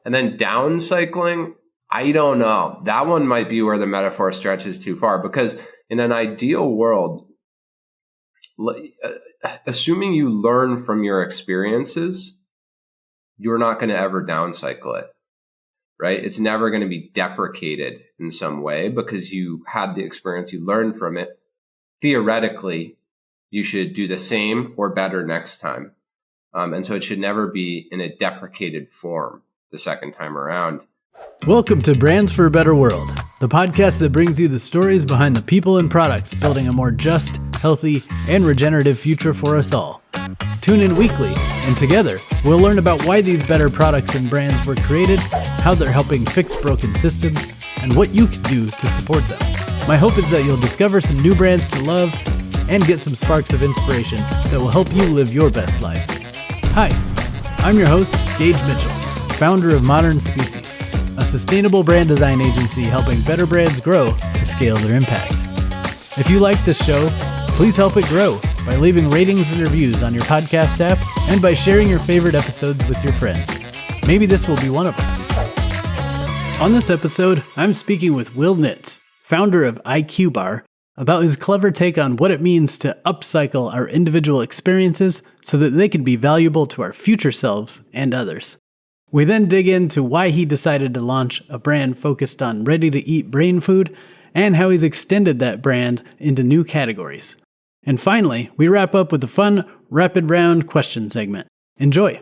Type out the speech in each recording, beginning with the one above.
And then downcycling, I don't know. That one might be where the metaphor stretches too far, because in an ideal world, assuming you learn from your experiences, you're not going to ever downcycle it, right? It's never going to be deprecated in some way because you had the experience, you learned from it. Theoretically, you should do the same or better next time. And so it should never be in a deprecated form the second time around. Welcome to Brands for a Better World, the podcast that brings you the stories behind the people and products building a more just, healthy, and regenerative future for us all. Tune in weekly, and together, we'll learn about why these better products and brands were created, how they're helping fix broken systems, and what you can do to support them. My hope is that you'll discover some new brands to love and get some sparks of inspiration that will help you live your best life. Hi, I'm your host, Gage Mitchell, founder of Modern Species, a sustainable brand design agency helping better brands grow to scale their impact. If you like this show, please help it grow by leaving ratings and reviews on your podcast app and by sharing your favorite episodes with your friends. Maybe this will be one of them. On this episode, I'm speaking with Will Nitze, founder of IQBAR, about his clever take on what it means to upcycle our individual experiences so that they can be valuable to our future selves and others. We then dig into why he decided to launch a brand focused on ready-to-eat brain food and how he's extended that brand into new categories. And finally, we wrap up with a fun, rapid round question segment. Enjoy.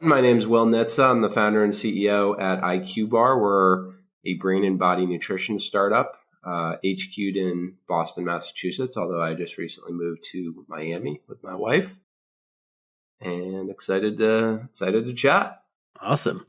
My name is Will Nitze. I'm the founder and CEO at IQBAR. We're a brain and body nutrition startup, HQ'd in Boston, Massachusetts, although I just recently moved to Miami with my wife. And excited to chat. Awesome.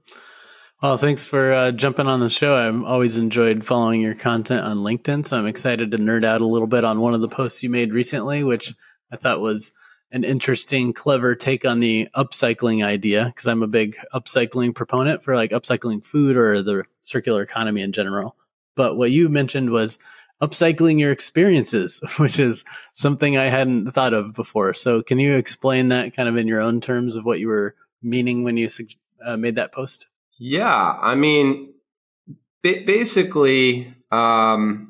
Well, thanks for jumping on the show. I've always enjoyed following your content on LinkedIn, so I'm excited to nerd out a little bit on one of the posts you made recently, which I thought was an interesting, clever take on the upcycling idea, because I'm a big upcycling proponent for like upcycling food or the circular economy in general. But what you mentioned was upcycling your experiences, which is something I hadn't thought of before. So can you explain that kind of in your own terms of what you were meaning when you made that post? Yeah, I mean, basically, all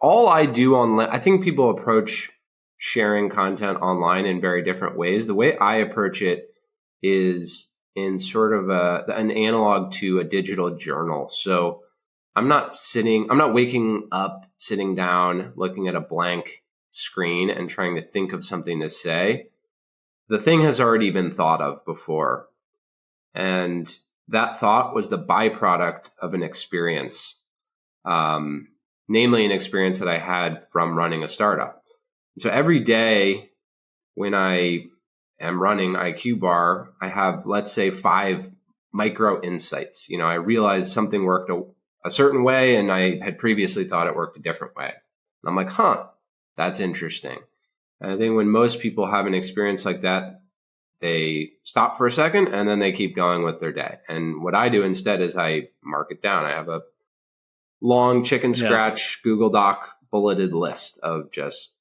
I do online, I think people approach sharing content online in very different ways. The way I approach it is in sort of an analog to a digital journal. So I'm not waking up, sitting down, looking at a blank screen and trying to think of something to say. The thing has already been thought of before. And that thought was the byproduct of an experience, namely an experience that I had from running a startup. So every day when I am running IQBAR, I have, let's say, 5 micro insights. You know, I realized something worked a certain way and I had previously thought it worked a different way. And I'm like, that's interesting. And I think when most people have an experience like that, they stop for a second and then they keep going with their day. And what I do instead is I mark it down. I have a long chicken scratch Google Doc bulleted list of just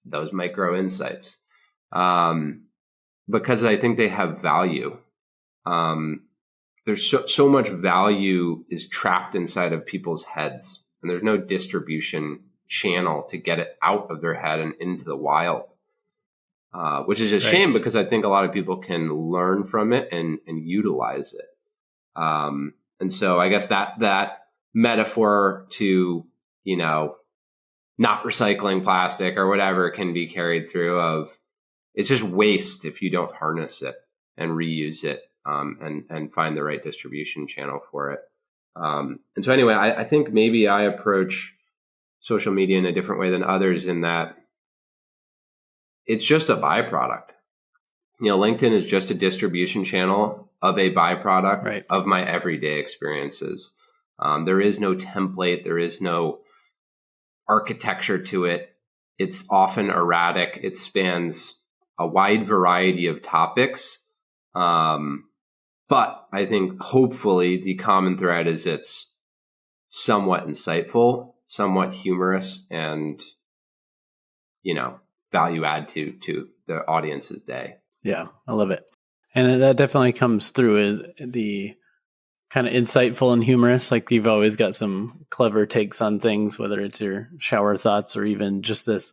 those micro insights, because I think they have value. There's so much value is trapped inside of people's heads, and there's no distribution channel to get it out of their head and into the wild. Which is a shame because I think a lot of people can learn from it and utilize it. And so I guess that metaphor to, not recycling plastic or whatever can be carried through of it's just waste if you don't harness it and reuse it and find the right distribution channel for it. And so anyway, I think maybe I approach social media in a different way than others in that it's just a byproduct. LinkedIn is just a distribution channel of a byproduct of my everyday experiences. There is no template. There is no architecture to it. It's often erratic. It spans a wide variety of topics. But I think hopefully the common thread is it's somewhat insightful, somewhat humorous, and, value add to the audience's day. Yeah, I love it. And that definitely comes through as the kind of insightful and humorous. Like you've always got some clever takes on things, whether it's your shower thoughts or even just this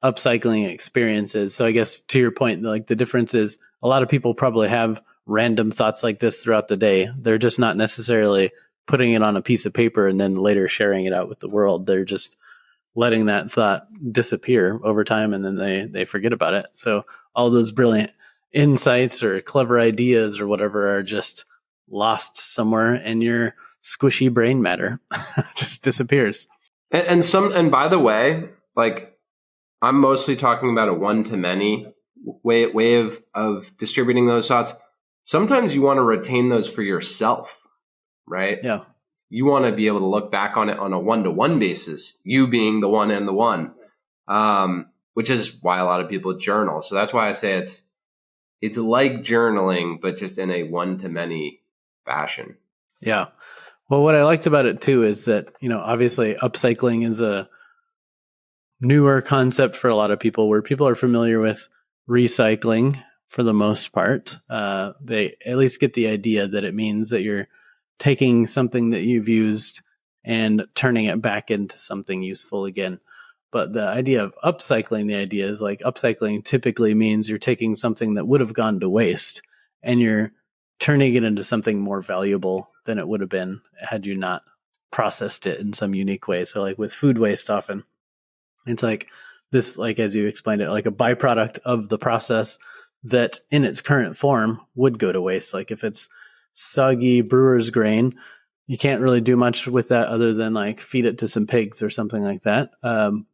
upcycling experiences. So I guess to your point, like the difference is a lot of people probably have random thoughts like this throughout the day. They're just not necessarily putting it on a piece of paper and then later sharing it out with the world. They're just letting that thought disappear over time and then they forget about it. So all those brilliant insights or clever ideas or whatever are just lost somewhere in your squishy brain matter. Just disappears. And by the way, like I'm mostly talking about a one-to-many way of distributing those thoughts. Sometimes you want to retain those for yourself, right? Yeah. You want to be able to look back on it on a one-to-one basis, you being the one and the one, which is why a lot of people journal. So that's why I say it's like journaling, but just in a one-to-many fashion. Yeah. Well, what I liked about it too is that, obviously upcycling is a newer concept for a lot of people where people are familiar with recycling for the most part. They at least get the idea that it means that you're taking something that you've used and turning it back into something useful again. But the idea of upcycling, the idea is like upcycling typically means you're taking something that would have gone to waste and you're turning it into something more valuable than it would have been had you not processed it in some unique way. So like with food waste, often it's like this, like as you explained it, like a byproduct of the process that in its current form would go to waste. Like if it's soggy brewer's grain, you can't really do much with that other than like feed it to some pigs or something like that.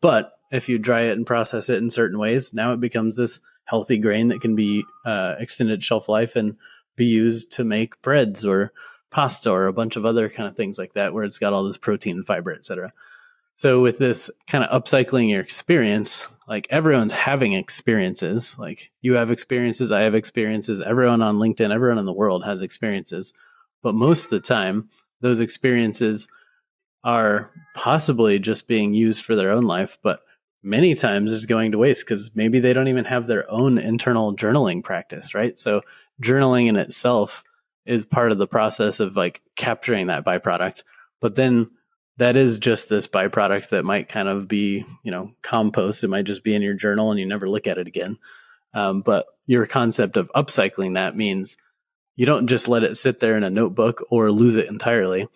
But if you dry it and process it in certain ways, now it becomes this healthy grain that can be extended shelf life and be used to make breads or pasta or a bunch of other kind of things like that, where it's got all this protein and fiber, et cetera. So with this kind of upcycling your experience, like everyone's having experiences. Like you have experiences, I have experiences, everyone on LinkedIn, everyone in the world has experiences. But most of the time, those experiences are possibly just being used for their own life, but many times is going to waste because maybe they don't even have their own internal journaling practice, right? So journaling in itself is part of the process of like capturing that byproduct. But then that is just this byproduct that might kind of be, compost. It might just be in your journal and you never look at it again. But your concept of upcycling that means you don't just let it sit there in a notebook or lose it entirely.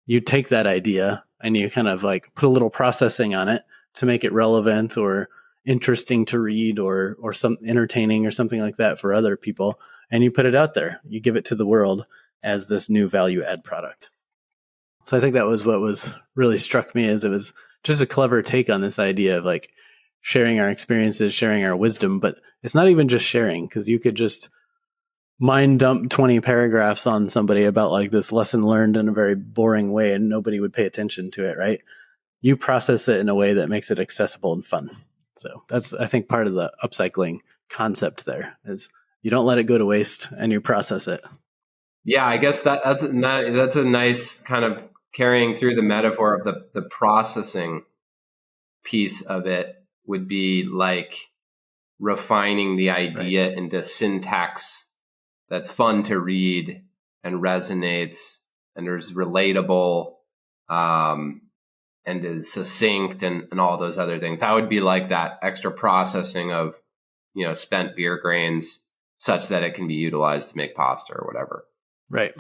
You take that idea and you kind of like put a little processing on it to make it relevant or interesting to read or some entertaining or something like that for other people. And you put it out there. You give it to the world as this new value add product. So I think that was what was really struck me, is it was just a clever take on this idea of like sharing our experiences, sharing our wisdom. But it's not even just sharing, because you could just mind dump 20 paragraphs on somebody about like this lesson learned in a very boring way and nobody would pay attention to it, right? You process it in a way that makes it accessible and fun. So that's, I think, part of the upcycling concept there is you don't let it go to waste and you process it. Yeah, I guess that's a nice kind of carrying through the metaphor of the processing piece of it would be like refining the idea into syntax that's fun to read and resonates and is relatable and is succinct and all those other things. That would be like that extra processing of, spent beer grains such that it can be utilized to make pasta or whatever. Right.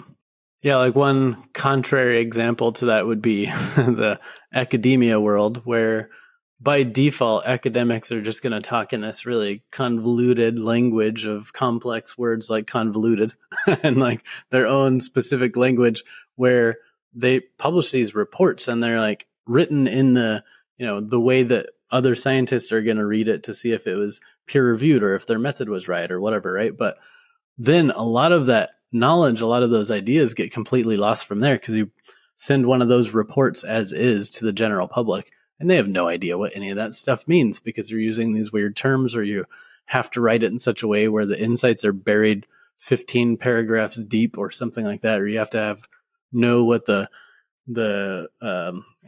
Yeah, like one contrary example to that would be the academia world, where by default, academics are just going to talk in this really convoluted language of complex words like convoluted and like their own specific language, where they publish these reports and they're like written in the, the way that other scientists are going to read it to see if it was peer reviewed or if their method was right or whatever, right? But then a lot of that knowledge, a lot of those ideas get completely lost from there, because you send one of those reports as is to the general public and they have no idea what any of that stuff means, because you're using these weird terms, or you have to write it in such a way where the insights are buried 15 paragraphs deep or something like that, or you have to know what the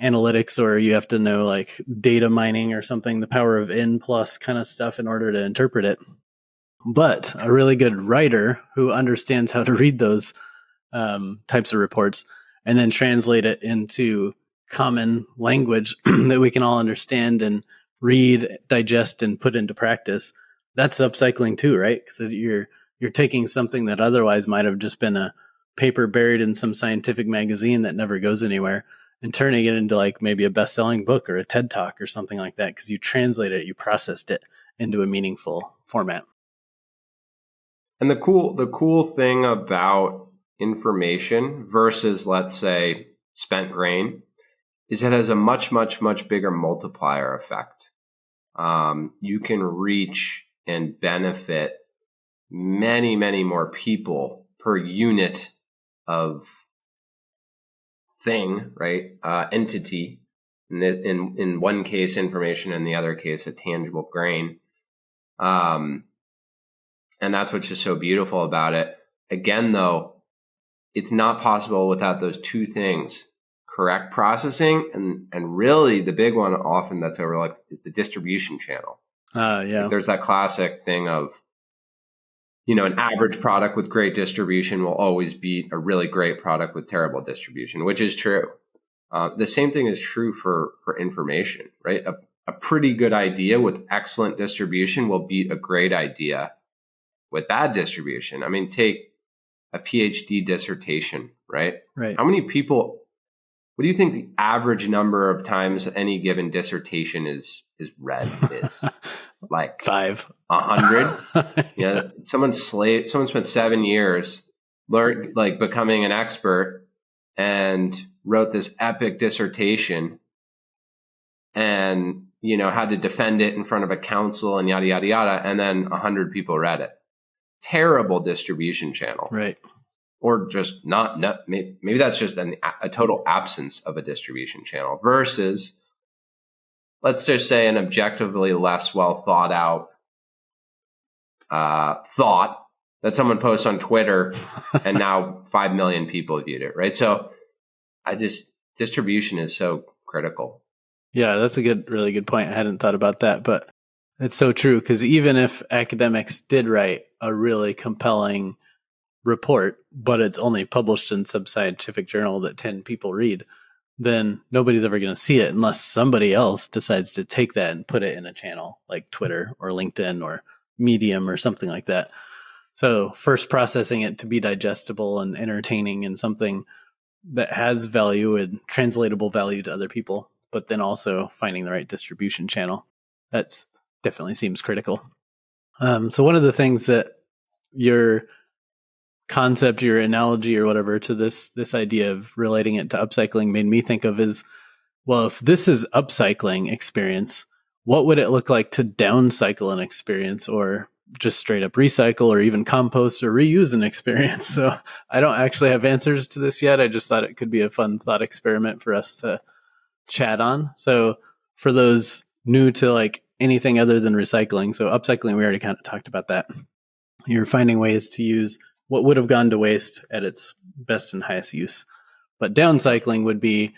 analytics, or you have to know like data mining or something, the power of n plus kind of stuff in order to interpret it. But a really good writer who understands how to read those types of reports and then translate it into common language that we can all understand and read, digest, and put into practice. That's upcycling too, right? Because you're taking something that otherwise might have just been a paper buried in some scientific magazine that never goes anywhere and turning it into like maybe a best-selling book or a TED Talk or something like that because you translated it, you processed it into a meaningful format. And the cool thing about information versus, let's say, spent grain is it has a much, much, much bigger multiplier effect. You can reach and benefit many, many more people per unit of thing, right? Entity. In one case, information. In the other case, a tangible grain. And that's what's just so beautiful about it. Again, though, it's not possible without those two things: correct processing and really the big one often that's overlooked is the distribution channel. Yeah. Like there's that classic thing of, an average product with great distribution will always beat a really great product with terrible distribution, which is true. The same thing is true for information, right? A pretty good idea with excellent distribution will beat a great idea with bad distribution. I mean, take a PhD dissertation, right? Right. How many people, what do you think the average number of times any given dissertation is read is? Like 5, 100? Someone spent 7 years becoming an expert and wrote this epic dissertation and, had to defend it in front of a council and yada, yada, yada. And then 100 people read it. Terrible distribution channel. Right. Or just not maybe that's just a total absence of a distribution channel versus, let's just say, an objectively less well thought out thought that someone posts on Twitter and now 5 million people viewed it, right? So distribution is so critical. Yeah, that's a really good point. I hadn't thought about that, but it's so true because even if academics did write a really compelling report, but it's only published in some scientific journal that 10 people read, then nobody's ever going to see it unless somebody else decides to take that and put it in a channel like Twitter or LinkedIn or Medium or something like that. So first processing it to be digestible and entertaining and something that has value and translatable value to other people, but then also finding the right distribution channel. That's definitely seems critical. So one of the things that your concept, your analogy or whatever to this idea of relating it to upcycling made me think of is, well, if this is upcycling experience, what would it look like to downcycle an experience or just straight up recycle or even compost or reuse an experience? So I don't actually have answers to this yet. I just thought it could be a fun thought experiment for us to chat on. So for those new to like anything other than recycling, so upcycling, we already kind of talked about that. You're finding ways to use what would have gone to waste at its best and highest use. But downcycling would be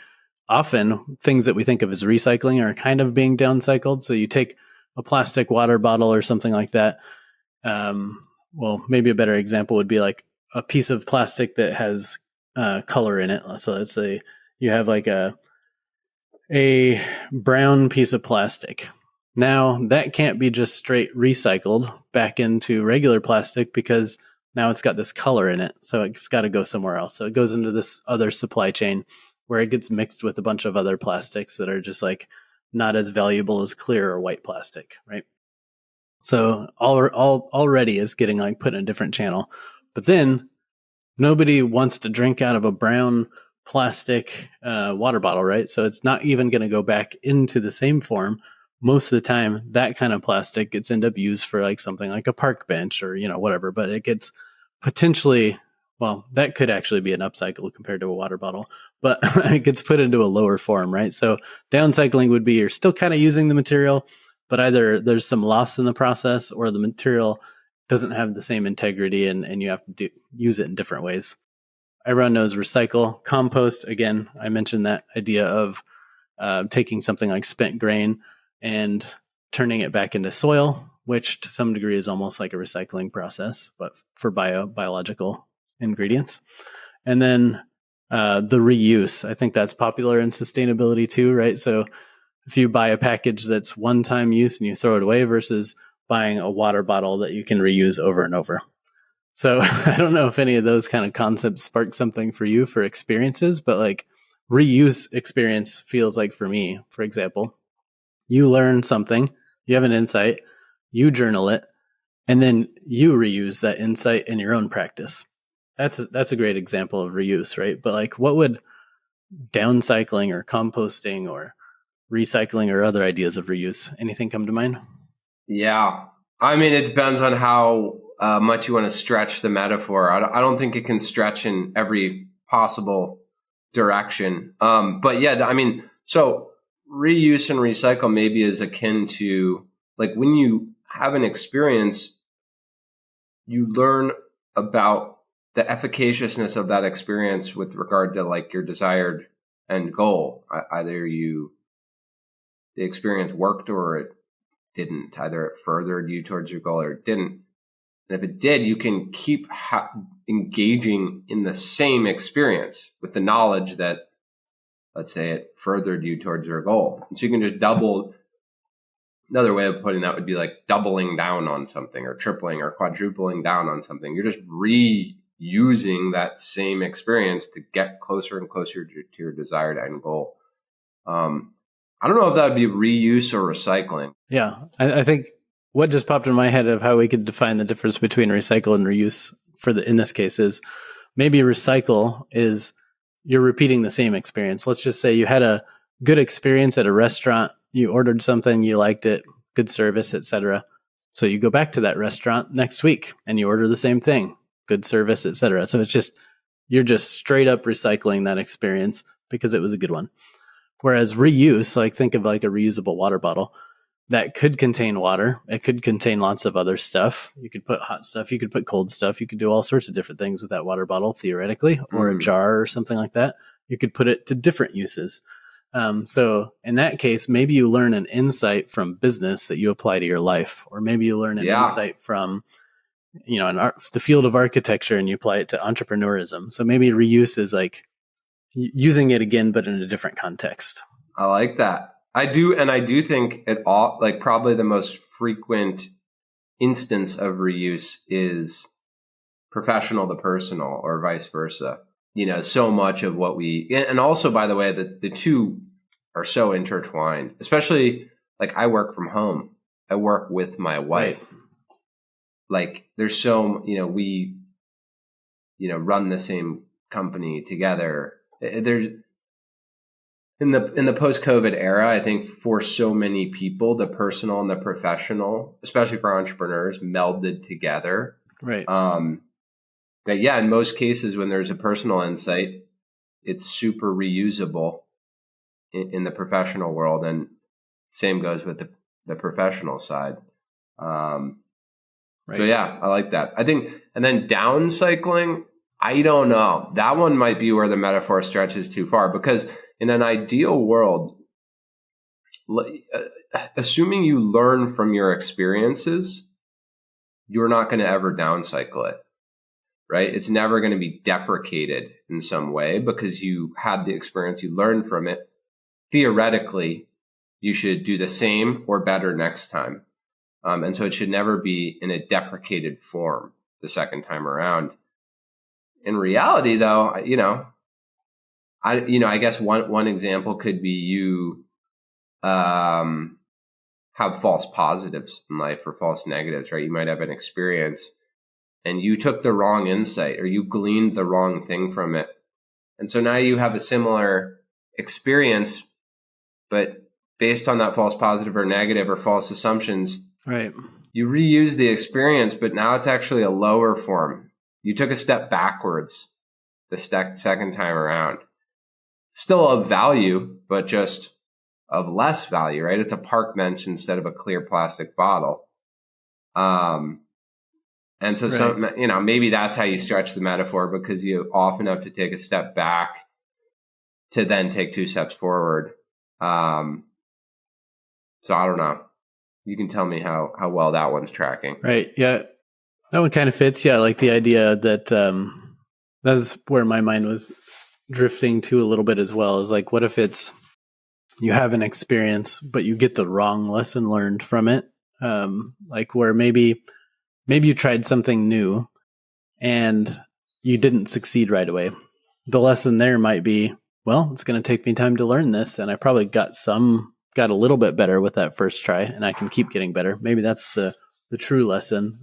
often things that we think of as recycling are kind of being downcycled. So you take a plastic water bottle or something like that. Well, maybe a better example would be like a piece of plastic that has color in it. So let's say you have like a brown piece of plastic. Now that can't be just straight recycled back into regular plastic because now it's got this color in it. So it's got to go somewhere else. So it goes into this other supply chain where it gets mixed with a bunch of other plastics that are just like not as valuable as clear or white plastic, right? So already is getting like put in a different channel. But then nobody wants to drink out of a brown plastic water bottle, right? So it's not even going to go back into the same form. Most of the time, that kind of plastic gets end up used for like something like a park bench or, whatever, but it gets potentially, well, that could actually be an upcycle compared to a water bottle, but it gets put into a lower form, right? So downcycling would be you're still kind of using the material, but either there's some loss in the process or the material doesn't have the same integrity and you have to use it in different ways. Everyone knows recycle. Compost, again, I mentioned that idea of taking something like spent grain and turning it back into soil, which to some degree is almost like a recycling process, but for biological ingredients. And then the reuse, I think that's popular in sustainability too, right? So if you buy a package that's one-time use and you throw it away versus buying a water bottle that you can reuse over and over. So I don't know if any of those kind of concepts spark something for you for experiences, but like reuse experience feels like for me, for example, you learn something, you have an insight, you journal it, and then you reuse that insight in your own practice. That's a great example of reuse, right? But like what would downcycling or composting or recycling or other ideas of reuse, anything come to mind? Yeah. I mean, it depends on how much you want to stretch the metaphor. I don't think it can stretch in every possible direction. But yeah, I mean, so reuse and recycle maybe is akin to like when you have an experience, you learn about the efficaciousness of that experience with regard to like your desired end goal. Either the experience worked or it didn't. Either it furthered you towards your goal or it didn't. And if it did, you can keep engaging in the same experience with the knowledge that, let's say, it furthered you towards your goal. So you can just double. Another way of putting that would be like doubling down on something or tripling or quadrupling down on something. You're just reusing that same experience to get closer and closer to your desired end goal. I don't know if that would be reuse or recycling. Yeah, I think what just popped in my head of how we could define the difference between recycle and reuse in this case is maybe recycle is you're repeating the same experience. Let's just say you had a good experience at a restaurant, you ordered something, you liked it, good service, etc. So you go back to that restaurant next week and you order the same thing, good service, etc. So you're just straight up recycling that experience because it was a good one. Whereas reuse, like think of like a reusable water bottle that could contain water. It could contain lots of other stuff. You could put hot stuff. You could put cold stuff. You could do all sorts of different things with that water bottle, theoretically, or a jar or something like that. You could put it to different uses. So in that case, maybe you learn an insight from business that you apply to your life, or maybe you learn an insight from, the field of architecture and you apply it to entrepreneurism. So maybe reuse is like using it again, but in a different context. I like that. I do think it all, like probably the most frequent instance of reuse is professional to personal or vice versa. So much of what and also, by the way, the two are so intertwined, especially like I work from home. I work with my wife. Right. Like there's we, run the same company together. There's in the post-COVID era, I think for so many people, the personal and the professional, especially for entrepreneurs, melded together. Right. But yeah, in most cases, when there's a personal insight, it's super reusable in the professional world, and same goes with the professional side. Right. So yeah, I like that. I think, and then downcycling, I don't know. That one might be where the metaphor stretches too far, because in an ideal world, assuming you learn from your experiences, you're not going to ever downcycle it, right? It's never going to be deprecated in some way because you had the experience, you learned from it. Theoretically, you should do the same or better next time. And so it should never be in a deprecated form the second time around. In reality, though, I guess one example could be you have false positives in life or false negatives, right? You might have an experience and you took the wrong insight or you gleaned the wrong thing from it. And so now you have a similar experience, but based on that false positive or negative or false assumptions, right? You reuse the experience, but now it's actually a lower form. You took a step backwards the second time around. Still of value, but just of less value, right? It's a park bench instead of a clear plastic bottle. And so right. Maybe that's how you stretch the metaphor, because you often have to take a step back to then take two steps forward. So I don't know. you can tell me how well that one's tracking. Right. Yeah. That one kind of fits. Yeah. Like the idea that that's where my mind was drifting to a little bit as well, is like, what if it's you have an experience, but you get the wrong lesson learned from it? Like where maybe you tried something new and you didn't succeed right away. The lesson there might be, well, it's going to take me time to learn this, and I probably got a little bit better with that first try, and I can keep getting better. Maybe that's the true lesson.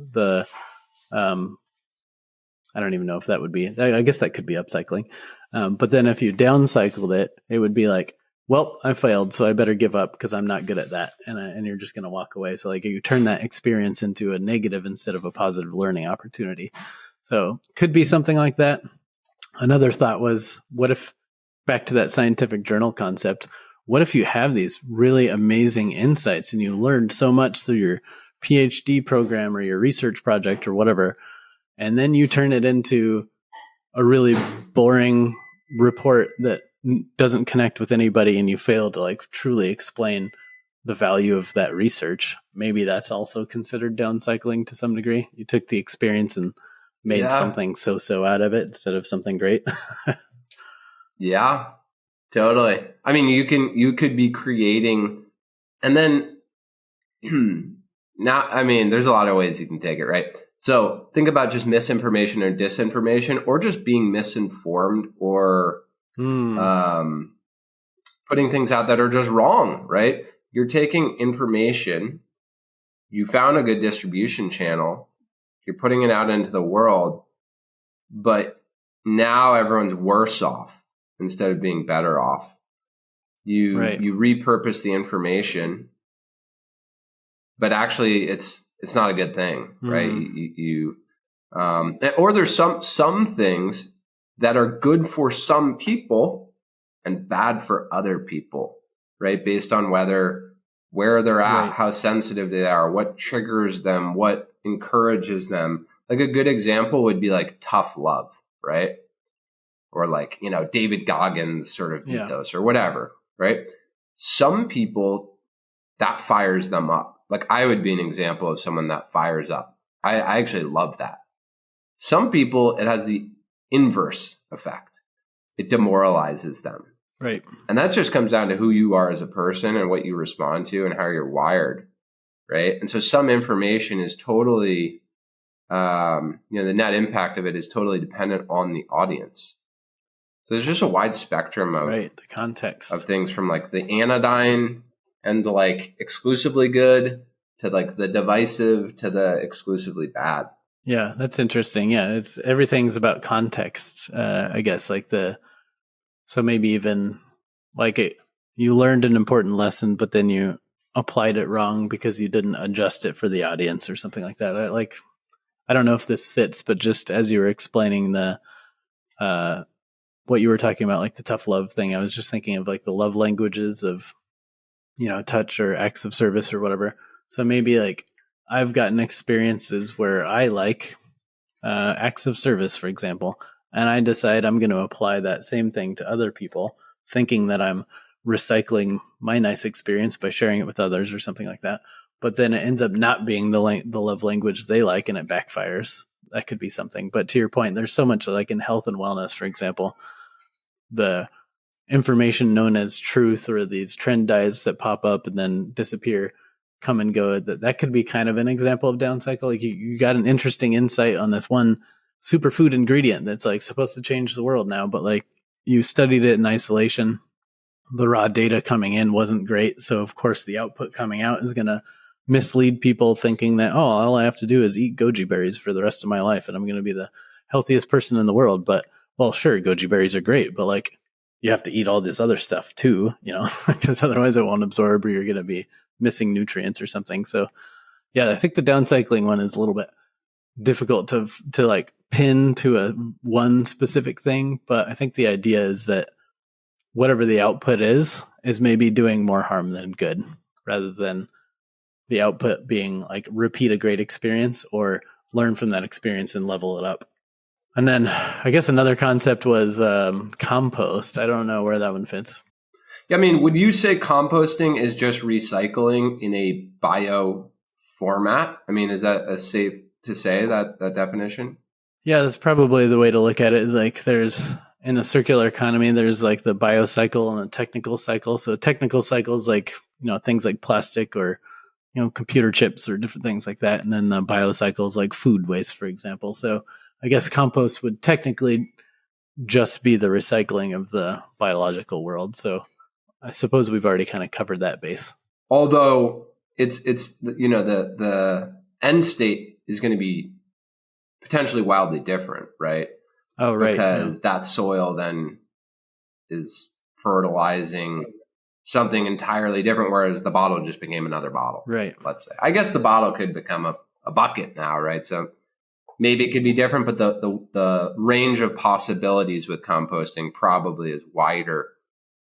I don't even know if that would be, I guess that could be upcycling. But then if you downcycled it, it would be like, well, I failed, so I better give up because I'm not good at that. And you're just going to walk away. So like you turn that experience into a negative instead of a positive learning opportunity. So could be something like that. Another thought was, what if, back to that scientific journal concept, what if you have these really amazing insights and you learned so much through your PhD program or your research project or whatever, and then you turn it into a really boring report that doesn't connect with anybody, and you fail to like truly explain the value of that research? Maybe that's also considered downcycling to some degree. You took the experience and made something so out of it instead of something great. Yeah, totally. I mean, you could be creating, and then now, I mean, there's a lot of ways you can take it, right? So think about just misinformation or disinformation, or just being misinformed, or putting things out that are just wrong, right? You're taking information, you found a good distribution channel, you're putting it out into the world, but now everyone's worse off instead of being better off. You repurpose the information, but actually it's not a good thing, right? Or there's some things that are good for some people and bad for other people, right? Based on where they're at, how sensitive they are, what triggers them, what encourages them. Like a good example would be like tough love, right? Or like, David Goggins sort of ethos or whatever, right? Some people, that fires them up. Like I would be an example of someone that fires up. I actually love that. Some people, it has the inverse effect. It demoralizes them. Right. And that just comes down to who you are as a person and what you respond to and how you're wired, right? And so some information is totally, the net impact of it is totally dependent on the audience. So there's just a wide spectrum of the context of things, from like the anodyne and like exclusively good to like the divisive to the exclusively bad. Yeah, that's interesting. Yeah, everything's about context, I guess. So maybe even like you learned an important lesson, but then you applied it wrong because you didn't adjust it for the audience or something like that. I don't know if this fits, but just as you were explaining what you were talking about, like the tough love thing, I was just thinking of like the love languages of, touch or acts of service or whatever. So maybe like I've gotten experiences where I like acts of service, for example, and I decide I'm going to apply that same thing to other people, thinking that I'm recycling my nice experience by sharing it with others or something like that. But then it ends up not being the love language they like, and it backfires. That could be something. But to your point, there's so much, like in health and wellness, for example, the information known as truth, or these trend diets that pop up and then disappear, come and go, that could be kind of an example of downcycle. Like you got an interesting insight on this one superfood ingredient that's like supposed to change the world now, but like you studied it in isolation. The raw data coming in wasn't great. So of course the output coming out is going to mislead people, thinking that, all I have to do is eat goji berries for the rest of my life and I'm going to be the healthiest person in the world. But well, sure, goji berries are great, but like you have to eat all this other stuff too, because otherwise it won't absorb, or you're going to be missing nutrients or something. So yeah, I think the downcycling one is a little bit difficult to like pin to one specific thing. But I think the idea is that whatever the output is maybe doing more harm than good, rather than the output being like repeat a great experience or learn from that experience and level it up. And then I guess another concept was compost. I don't know where that one fits. Yeah, I mean, would you say composting is just recycling in a bio format? I mean, is that a safe to say that definition? Yeah, that's probably the way to look at it. Is like there's in the circular economy, there's like the biocycle and the technical cycle. So technical cycles like things like plastic or computer chips or different things like that, and then the biocycles like food waste, for example. So I guess compost would technically just be the recycling of the biological world. So I suppose we've already kind of covered that base. Although it's the end state is going to be potentially wildly different, right? Oh, right. Because that soil then is fertilizing something entirely different, whereas the bottle just became another bottle. Right. Let's say. I guess the bottle could become a bucket now, right? So maybe it could be different, but the range of possibilities with composting probably is wider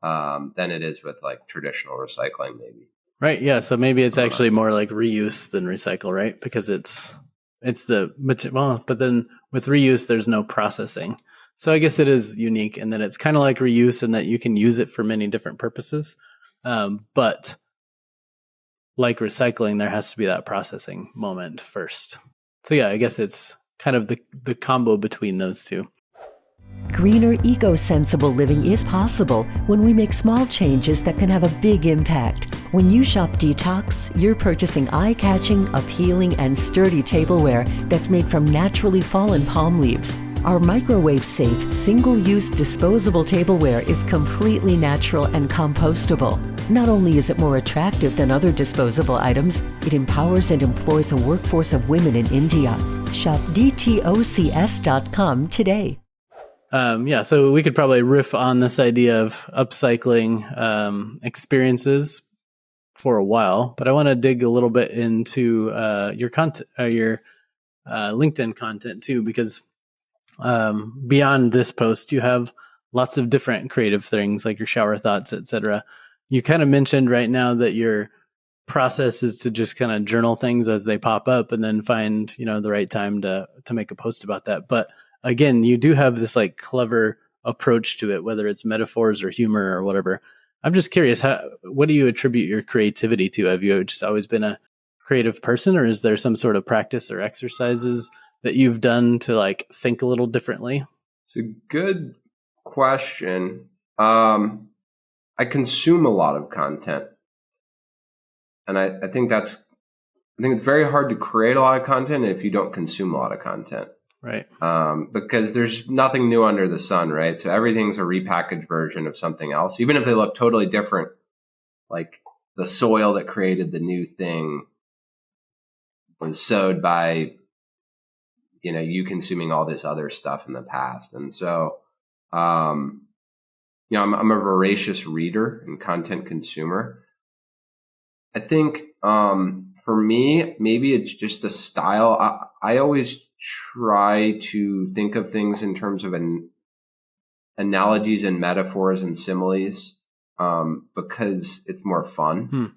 than it is with like traditional recycling, maybe. Right. Yeah. So maybe it's actually more like reuse than recycle, right? Because it's the well, but then with reuse, there's no processing. So I guess it is unique, and then it's kind of like reuse in that you can use it for many different purposes. But like recycling, there has to be that processing moment first. So yeah, I guess it's kind of the combo between those two. Greener, eco-sensible living is possible when we make small changes that can have a big impact. When you shop Detox, you're purchasing eye-catching, appealing, and sturdy tableware that's made from naturally fallen palm leaves. Our microwave-safe, single-use disposable tableware is completely natural and compostable. Not only is it more attractive than other disposable items, it empowers and employs a workforce of women in India. Shop dtocs.com today. So we could probably riff on this idea of upcycling experiences for a while, but I want to dig a little bit into your content, your LinkedIn content too, because beyond this post, you have lots of different creative things like your shower thoughts, etc. You kind of mentioned right now that your process is to just kind of journal things as they pop up and then find the right time to make a post about that. But again, you do have this like clever approach to it, whether it's metaphors or humor or whatever. I'm just curious, what do you attribute your creativity to? Have you just always been a creative person, or is there some sort of practice or exercises that you've done to like think a little differently? It's a good question. I consume a lot of content, and I think it's very hard to create a lot of content if you don't consume a lot of content. Right. Because there's nothing new under the sun, right? So everything's a repackaged version of something else, even if they look totally different. Like the soil that created the new thing was sowed by, you consuming all this other stuff in the past. And so, I'm a voracious reader and content consumer. I think, for me, maybe it's just the style. I always try to think of things in terms of analogies and metaphors and similes, because it's more fun,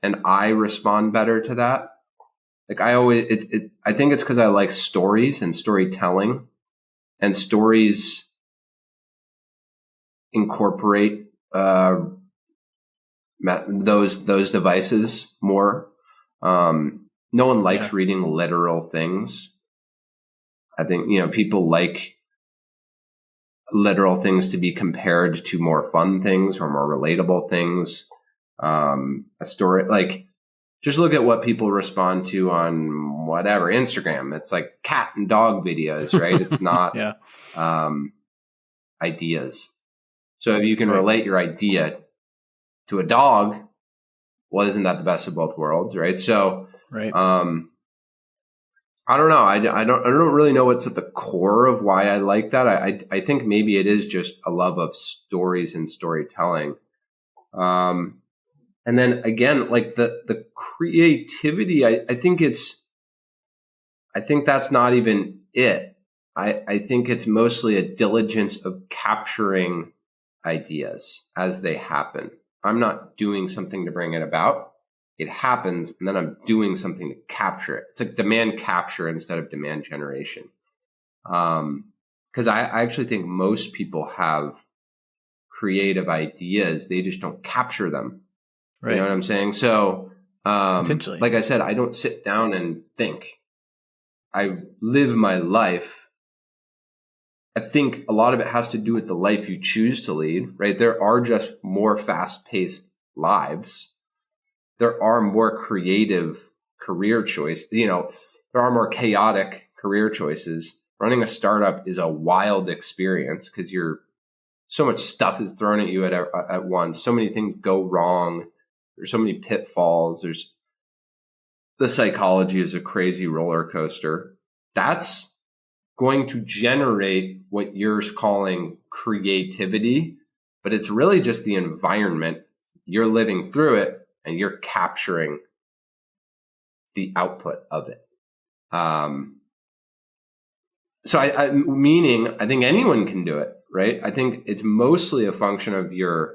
and I respond better to that. Like I think it's because I like stories and storytelling, and stories incorporate those devices more. No one likes reading literal things. I think, people like literal things to be compared to more fun things or more relatable things. A story, like, just look at what people respond to on whatever, Instagram. It's like cat and dog videos, right? It's not ideas. So if you can relate your idea to a dog, well, isn't that the best of both worlds, right? So, I don't know. I don't really know what's at the core of why I like that. I think maybe it is just a love of stories and storytelling. And then again, like the creativity, I think that's not even it. I think it's mostly a diligence of capturing ideas as they happen. I'm not doing something to bring it about. It happens, and then I'm doing something to capture it. It's like demand capture instead of demand generation. Because I actually think most people have creative ideas. They just don't capture them. Right. You know what I'm saying? So, Potentially. like I said, I don't sit down and think. I live my life. I think a lot of it has to do with the life you choose to lead, right? There are just more fast-paced lives. There are more creative career choices. You know, there are more chaotic career choices. Running a startup is a wild experience because so much stuff is thrown at you at once. So many things go wrong. There's so many pitfalls. The psychology is a crazy roller coaster. That's going to generate what you're calling creativity, but it's really just the environment. You're living through it and you're capturing the output of it. So I think anyone can do it, right? I think it's mostly a function of your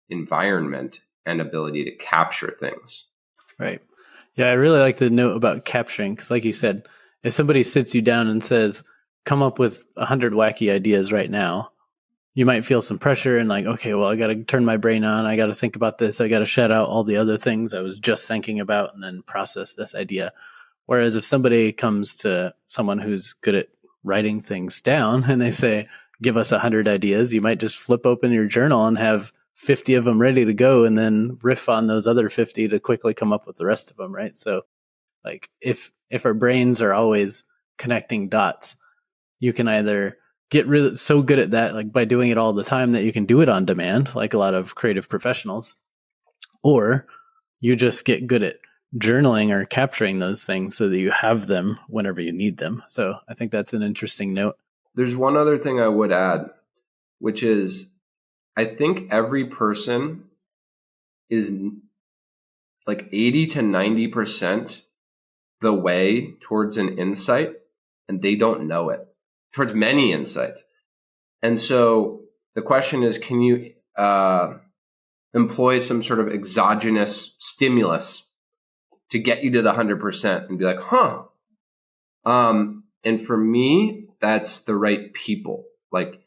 environment and ability to capture things. Right. Yeah, I really like the note about capturing, because like you said, if somebody sits you down and says, come up with 100 wacky ideas right now, you might feel some pressure and like, okay, well, I got to turn my brain on. I got to think about this. I got to shut out all the other things I was just thinking about and then process this idea. Whereas if somebody comes to someone who's good at writing things down and they say, give us 100 ideas, you might just flip open your journal and have 50 of them ready to go and then riff on those other 50 to quickly come up with the rest of them, right? So like if our brains are always connecting dots, you can either get really so good at that, like by doing it all the time that you can do it on demand, like a lot of creative professionals, or you just get good at journaling or capturing those things so that you have them whenever you need them. So I think that's an interesting note. There's one other thing I would add, which is I think every person is like 80 to 90% the way towards an insight, and they don't know it, towards many insights. And so the question is, can you employ some sort of exogenous stimulus to get you to the 100% and be like, huh. And for me, that's the right people. Like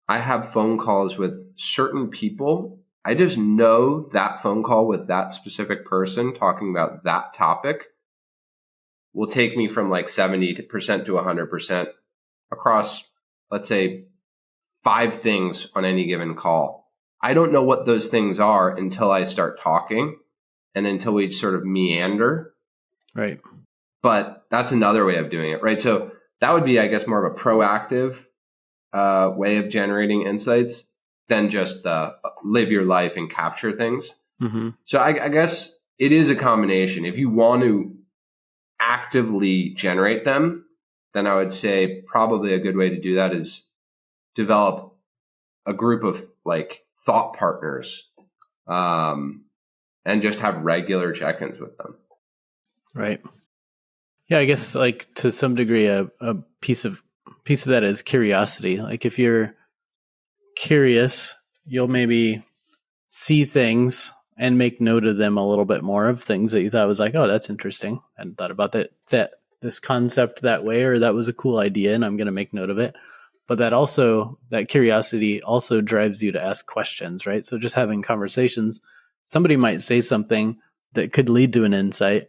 I have phone calls with certain people. I just know that phone call with that specific person talking about that topic will take me from like 70% to 100% across, let's say, 5 things on any given call. I don't know what those things are until I start talking and until we sort of meander. Right. But that's another way of doing it, right? So that would be, I guess, more of a proactive way of generating insights than just live your life and capture things. Mm-hmm. So I guess it is a combination. If you want to actively generate them, then I would say probably a good way to do that is develop a group of like thought partners, and just have regular check-ins with them. Right. Yeah, I guess like to some degree, a piece of that is curiosity. Like if you're curious, you'll maybe see things and make note of them a little bit more, of things that you thought was like, oh, that's interesting. I hadn't thought about that this concept that way, or that was a cool idea and I'm going to make note of it. But that curiosity also drives you to ask questions, right? So just having conversations, somebody might say something that could lead to an insight.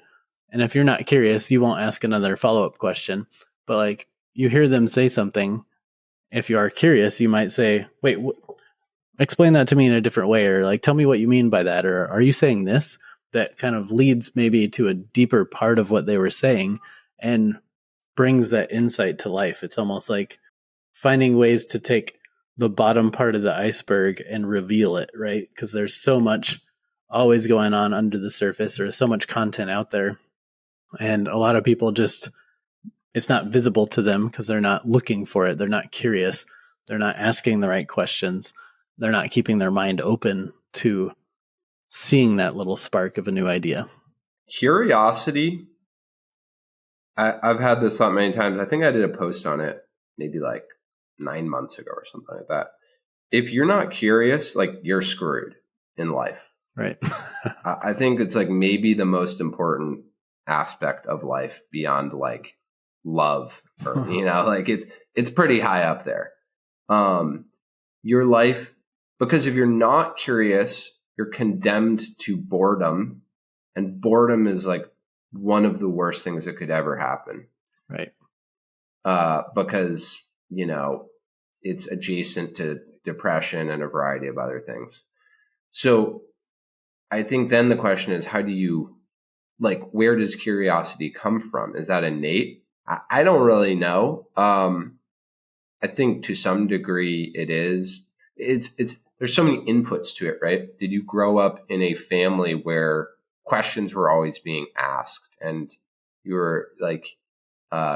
And if you're not curious, you won't ask another follow-up question. But like you hear them say something, if you are curious, you might say, wait, explain that to me in a different way, or like, tell me what you mean by that. Or are you saying this? That kind of leads maybe to a deeper part of what they were saying and brings that insight to life. It's almost like finding ways to take the bottom part of the iceberg and reveal it, right? Because there's so much always going on under the surface, or so much content out there. And a lot of people it's not visible to them because they're not looking for it. They're not curious. They're not asking the right questions. They're not keeping their mind open to seeing that little spark of a new idea. Curiosity. I've had this thought many times. I think I did a post on it maybe like 9 months ago or something like that. If you're not curious, like you're screwed in life. Right. I think it's like maybe the most important aspect of life beyond like love, or, like it's pretty high up there. Your life Because if you're not curious, you're condemned to boredom, and boredom is like one of the worst things that could ever happen. Right. Because, it's adjacent to depression and a variety of other things. So I think then the question is, how do you, where does curiosity come from? Is that innate? I don't really know. I think to some degree it is. There's so many inputs to it, right? Did you grow up in a family where questions were always being asked and you were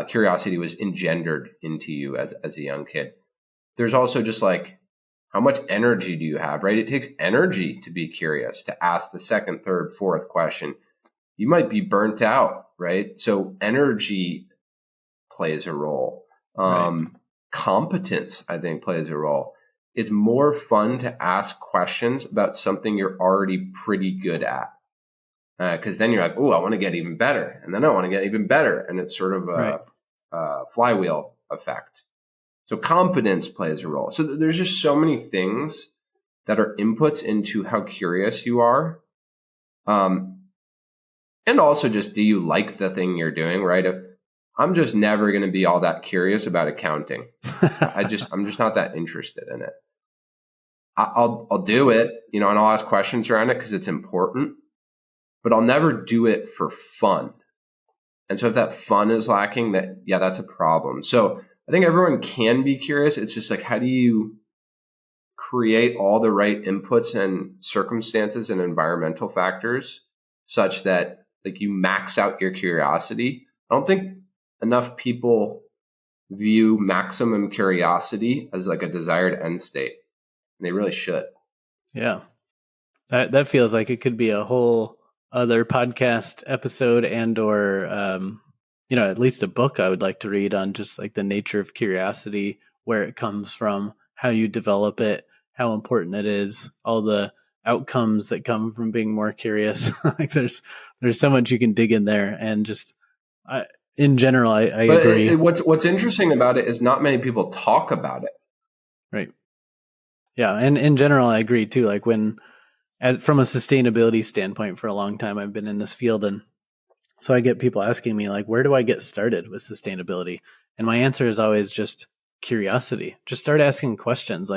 curiosity was engendered into you as a young kid? There's also just how much energy do you have, right? It takes energy to be curious, to ask the second, third, fourth question. You might be burnt out, right? So energy plays a role. Right. Competence, I think, plays a role. It's more fun to ask questions about something you're already pretty good at. Because then you're like, oh, I want to get even better. And then I want to get even better. And it's sort of a flywheel effect. So competence plays a role. So there's just so many things that are inputs into how curious you are. And also just, do you like the thing you're doing, right? I'm just never going to be all that curious about accounting. I'm just not that interested in it. I'll do it, and I'll ask questions around it because it's important, but I'll never do it for fun. And so if that fun is lacking, that's a problem. So I think everyone can be curious. It's just how do you create all the right inputs and circumstances and environmental factors such that you max out your curiosity? I don't think enough people view maximum curiosity as a desired end state. And they really should. Yeah. That feels like it could be a whole other podcast episode or at least a book I would like to read on just the nature of curiosity, where it comes from, how you develop it, how important it is, all the outcomes that come from being more curious. There's so much you can dig in there, and just in general, I agree. What's interesting about it is not many people talk about it. Right. Yeah. And in general, I agree too. From a sustainability standpoint, for a long time, I've been in this field. And so I get people asking me, where do I get started with sustainability? And my answer is always just curiosity. Just start asking questions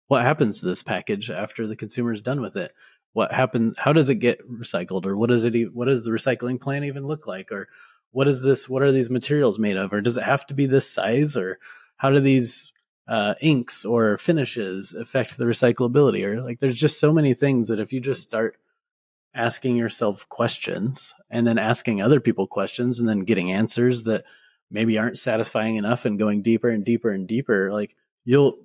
what happens to this package after the consumer's done with it? What happens? How does it get recycled? Or what does the recycling plan even look like? Or what are these materials made of? Or does it have to be this size? Or how do these inks or finishes affect the recyclability? Or there's just so many things that if you just start asking yourself questions and then asking other people questions and then getting answers that maybe aren't satisfying enough and going deeper and deeper and deeper, you'll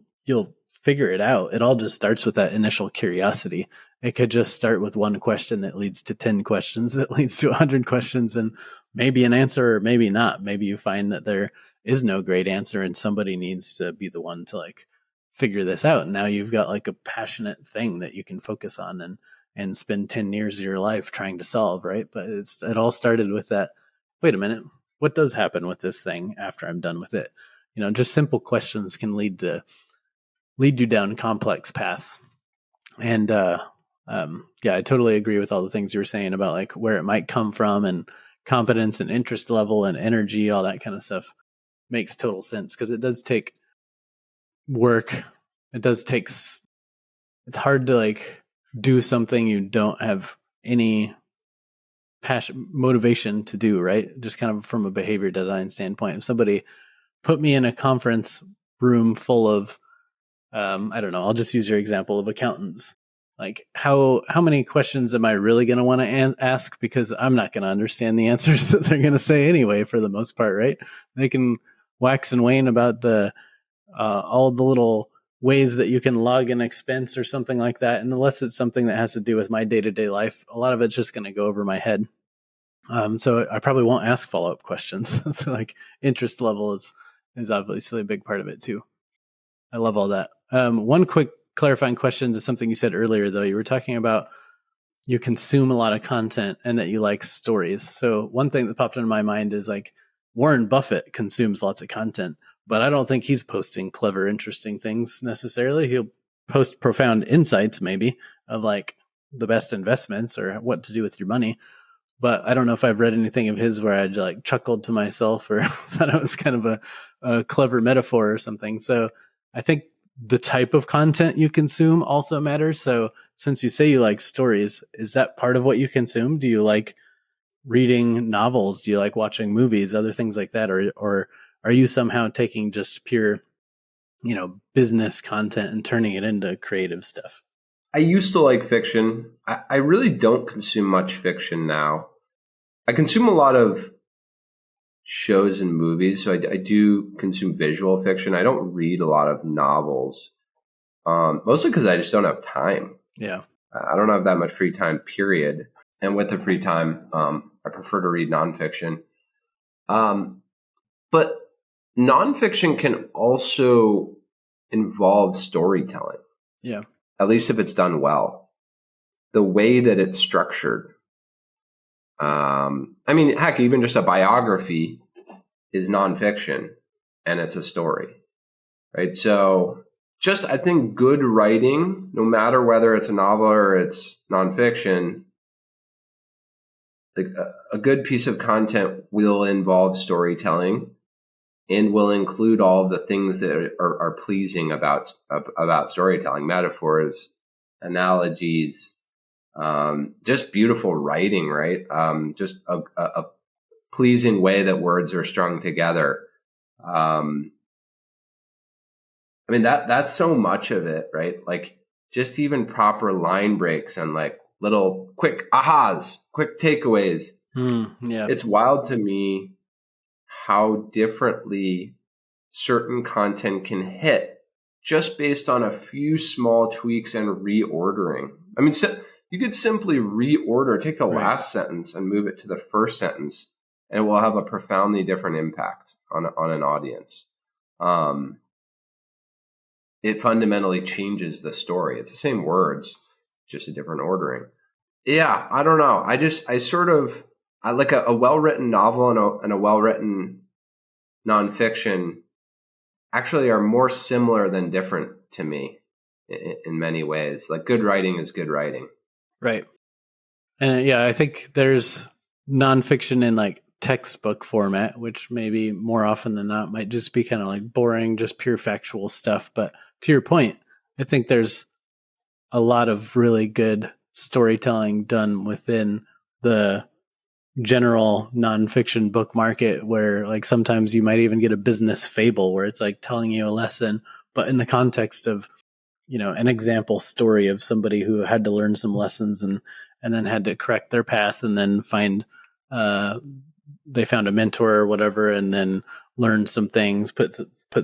figure it out. It all just starts with that initial curiosity. It could just start with one question that leads to 10 questions, that leads to 100 questions, and maybe an answer or maybe not. Maybe you find that there is no great answer and somebody needs to be the one to figure this out. And now you've got a passionate thing that you can focus on and spend 10 years of your life trying to solve, right? But it all started with that, wait a minute, what does happen with this thing after I'm done with it? Just simple questions can lead you down complex paths. And I totally agree with all the things you were saying about where it might come from, and competence and interest level and energy, all that kind of stuff makes total sense, because it does take work. It's hard to do something you don't have any passion, motivation to do, right? Just kind of from a behavior design standpoint. If somebody put me in a conference room full of I don't know, I'll just use your example of accountants. How many questions am I really going to want to ask? Because I'm not going to understand the answers that they're going to say anyway, for the most part, right? They can wax and wane about all the little ways that you can log an expense or something like that. And unless it's something that has to do with my day-to-day life, a lot of it's just going to go over my head. So I probably won't ask follow-up questions. So interest level is obviously a big part of it too. I love all that. One quick clarifying question to something you said earlier, though. You were talking about you consume a lot of content and that you like stories. So one thing that popped into my mind is Warren Buffett consumes lots of content, but I don't think he's posting clever, interesting things necessarily. He'll profound insights maybe of like the best investments or what to do with your money. But I don't know if I've read anything of his where I like chuckled to myself or thought it was kind of a clever metaphor or something. So I think the type of content you consume also matters. So since you say you like stories, is that part of what you consume? Do you like reading novels? Do you like watching movies, other things like that? Or are you somehow taking just pure, business content and turning it into creative stuff? I used to like fiction. I really don't consume much fiction now. I consume a lot of shows and movies, so I do consume visual fiction. I don't read a lot of novels, mostly because I just don't have time. Yeah. I don't have that much free time, period. And with the free time, I prefer to read nonfiction. But nonfiction can also involve storytelling. Yeah. At least if it's done well. The way that it's structured. Heck, even just a biography is nonfiction and it's a story, right? So I think good writing, no matter whether it's a novel or it's nonfiction, like a good piece of content will involve storytelling and will include all of the things that are pleasing about storytelling, metaphors, analogies, just beautiful writing, right? Just a pleasing way that words are strung together. That's so much of it, right? Like just even proper line breaks and like little quick ahas, quick takeaways. Yeah. It's wild to me how differently certain content can hit just based on a few small tweaks and reordering. You could simply reorder, take the last sentence and move it to the first sentence, and it will have a profoundly different impact on an audience. It fundamentally changes the story. It's the same words, just a different ordering. Yeah, I don't know. I like a well-written novel and a well-written nonfiction actually are more similar than different to me in many ways. Like good writing is good writing. Right. And I think there's nonfiction in like textbook format, which maybe more often than not might just be kind of like boring, just pure factual stuff. But to your point, I think there's a lot of really good storytelling done within the general nonfiction book market, where like sometimes you might even get a business fable where it's like telling you a lesson, but in the context of, an example story of somebody who had to learn some lessons and then had to correct their path and then they found a mentor or whatever, and then learned some things, put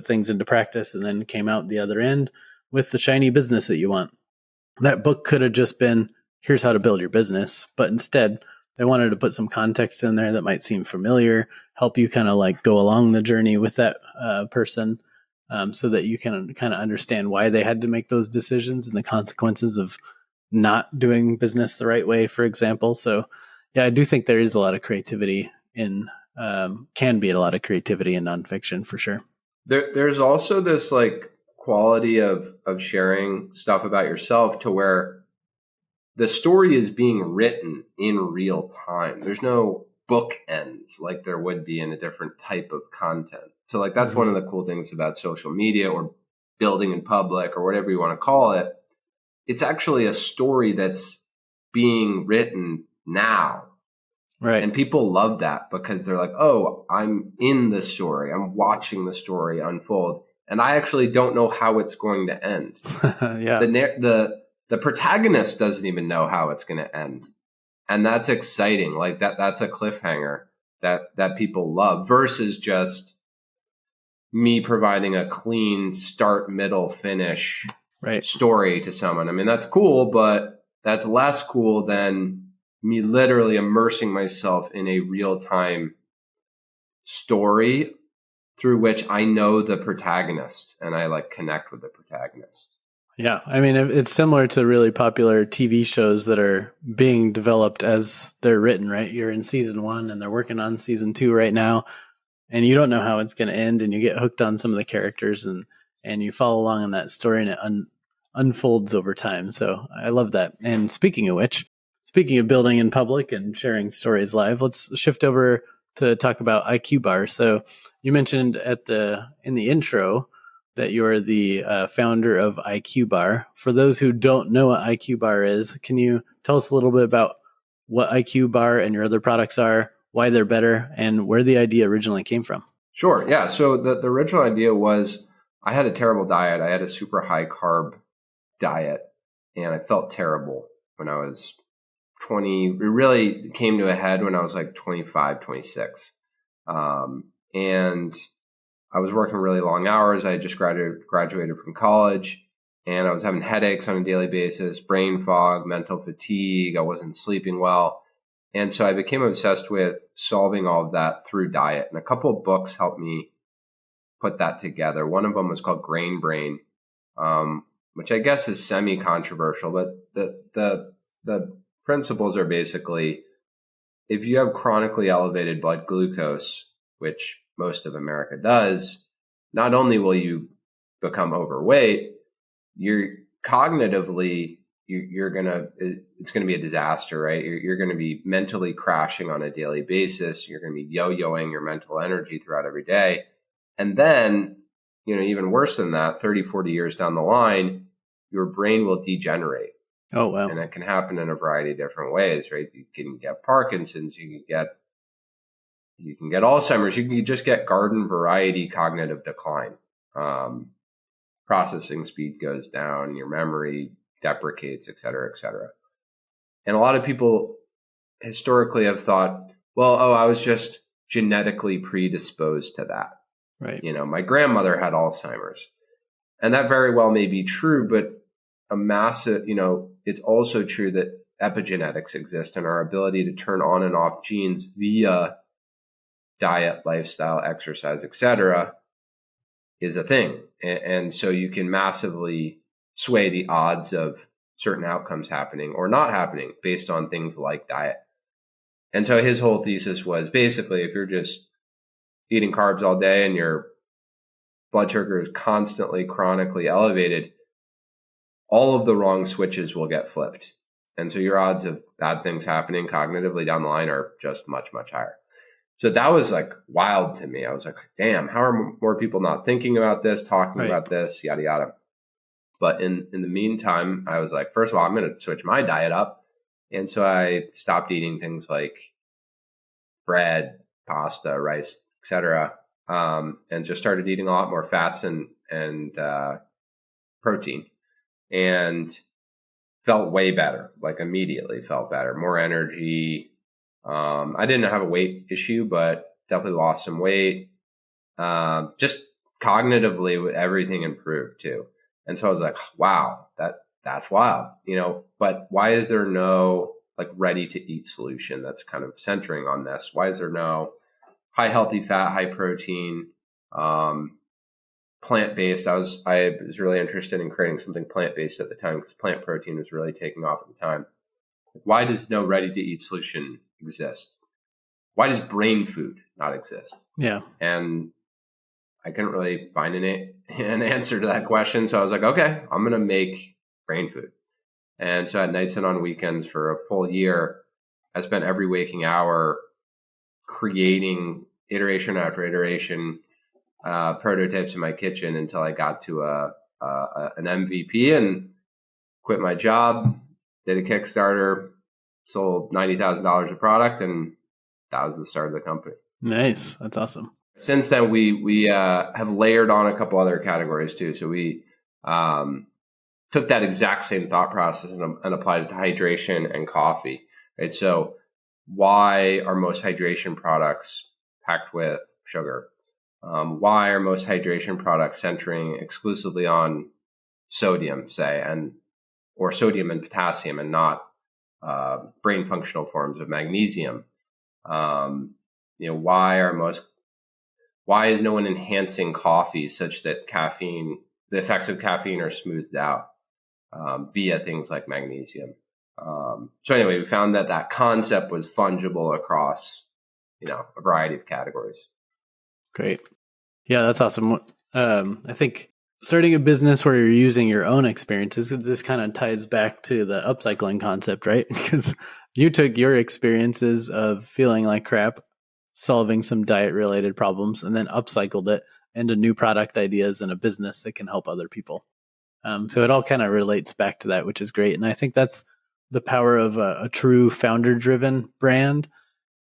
things into practice, and then came out the other end with the shiny business that you want. That book could have just been, here's how to build your business, but instead they wanted to put some context in there that might seem familiar, help you kind of like go along the journey with that person, so that you can kind of understand why they had to make those decisions and the consequences of not doing business the right way, for example. So yeah, I do think there is a lot of creativity can be a lot of creativity in nonfiction for sure. There's also this like quality of sharing stuff about yourself to where the story is being written in real time. There's no bookends like there would be in a different type of content. So like that's one of the cool things about social media or building in public or whatever you want to call it. It's actually a story that's being written now. Right. And people love that because they're like, oh, I'm in the story. I'm watching the story unfold. And I actually don't know how it's going to end. Yeah. The protagonist doesn't even know how it's going to end. And that's exciting. Like that's a cliffhanger that people love versus just me providing a clean start, middle, finish story to someone. That's cool, but that's less cool than me literally immersing myself in a real-time story through which I know the protagonist and I like connect with the protagonist. Yeah. It's similar to really popular TV shows that are being developed as they're written, right? You're in season 1 and they're working on season 2 right now, and you don't know how it's going to end, and you get hooked on some of the characters and you follow along in that story, and it unfolds over time. So I love that. And speaking of which, speaking of building in public and sharing stories live, let's shift over to talk about IQBAR. So you mentioned in the intro that you're the founder of IQBAR. For those who don't know what IQBAR is, can you tell us a little bit about what IQBAR and your other products are, why they're better, and where the idea originally came from? Sure. Yeah. So the original idea was I had a terrible diet. I had a super high carb diet, and I felt terrible when I was 20. It really came to a head when I was like 25, 26. And I was working really long hours. I had just graduated from college, and I was having headaches on a daily basis, brain fog, mental fatigue. I wasn't sleeping well. And so I became obsessed with solving all of that through diet. And a couple of books helped me put that together. One of them was called Grain Brain, which I guess is semi-controversial, but the principles are basically, if you have chronically elevated blood glucose, which most of America does, not only will you become overweight, it's going to be a disaster, right? You're going to be mentally crashing on a daily basis. You're going to be yo-yoing your mental energy throughout every day. And then, even worse than that, 30, 40 years down the line, your brain will degenerate. Oh, wow. And it can happen in a variety of different ways, right? You can get Parkinson's, you can get Alzheimer's, you can just get garden variety cognitive decline. Processing speed goes down, your memory deprecates, et cetera, et cetera. And a lot of people historically have thought, well, I was just genetically predisposed to that. Right. My grandmother had Alzheimer's. And that very well may be true, but it's also true that epigenetics exist, and our ability to turn on and off genes via diet, lifestyle, exercise, et cetera, is a thing. And so you can massively sway the odds of certain outcomes happening or not happening based on things like diet. And so his whole thesis was basically, if you're just eating carbs all day and your blood sugar is constantly chronically elevated, all of the wrong switches will get flipped. And so your odds of bad things happening cognitively down the line are just much, much higher. So that was like wild to me. I was like, damn, how are more people not thinking about this, talking about this, yada, yada. But in the meantime, I was like, first of all, I'm going to switch my diet up. And so I stopped eating things like bread, pasta, rice, et cetera, and just started eating a lot more fats and protein, and felt way better, like immediately felt better, more energy. I didn't have a weight issue, but definitely lost some weight. Just cognitively, everything improved too. And so I was like, wow, that's wild, but why is there no like ready to eat solution that's kind of centering on this? Why is there no high healthy fat, high protein, plant-based? I was really interested in creating something plant-based at the time because plant protein was really taking off at the time. Why does no ready to eat solution exist? Why does brain food not exist? Yeah. And I couldn't really find an answer to that question. So I was like, okay, I'm going to make brain food. And so at nights and on weekends for a full year, I spent every waking hour creating iteration after iteration, prototypes in my kitchen until I got to an MVP and quit my job, did a Kickstarter, sold $90,000 of product, and that was the start of the company. Nice. That's awesome. Since then, we have layered on a couple other categories too. So we took that exact same thought process and applied it to hydration and coffee. Right. So why are most hydration products packed with sugar? Why are most hydration products centering exclusively on sodium, say, or sodium and potassium, and not brain functional forms of magnesium? Why is no one enhancing coffee such that the effects of caffeine are smoothed out via things like magnesium? So anyway, we found that concept was fungible across, a variety of categories. Great. Yeah, that's awesome. I think starting a business where you're using your own experiences, this kind of ties back to the upcycling concept, right? Because you took your experiences of feeling like crap, solving some diet related problems, and then upcycled it into new product ideas and a business that can help other people. So it all kind of relates back to that, which is great. And I think that's the power of a true founder driven brand